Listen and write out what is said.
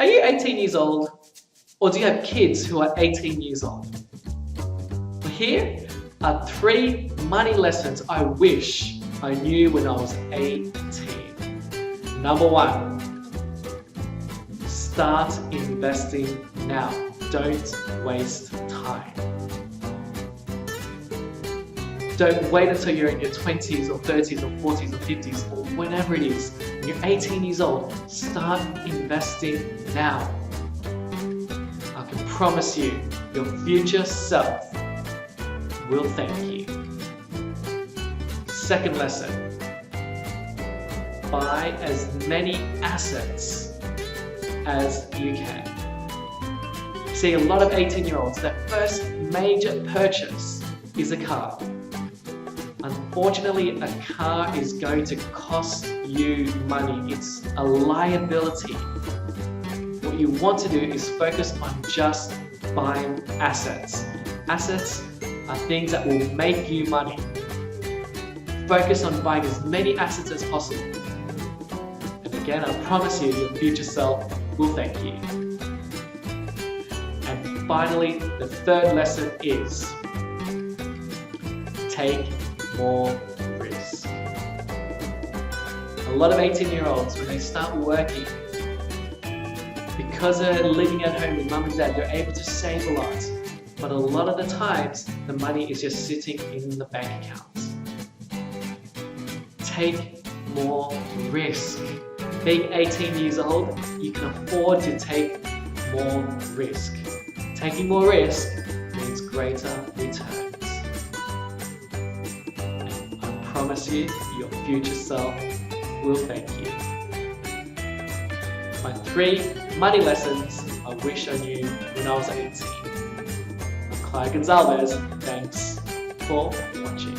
Are you 18 years old? Or do you have kids who are 18 years old? Well, here are 3 money lessons I wish I knew when I was 18. Number 1, start investing now. Don't waste time. Don't wait until you're in your 20s or 30s or 40s or 50s or whenever it is. When you're 18 years old, start investing now. I can promise you, your future self will thank you. Second lesson, buy as many assets as you can. See, a lot of 18-year-olds, their first major purchase is a car. Unfortunately, a car is going to cost you money. It's a liability. What you want to do is focus on just buying assets. Assets are things that will make you money. Focus on buying as many assets as possible. And again, I promise you, your future self will thank you. And finally, the third lesson is take more risk. A lot of 18-year-olds, when they start working, because they're living at home with mum and dad, they're able to save a lot. But a lot of the times, the money is just sitting in the bank accounts. Take more risk. Being 18 years old, you can afford to take more risk. Taking more risk means greater returns. And I promise you, your future self will thank you. My 3 money lessons I wish I knew when I was 18. I'm Clyde Gonzalez. Thanks for watching.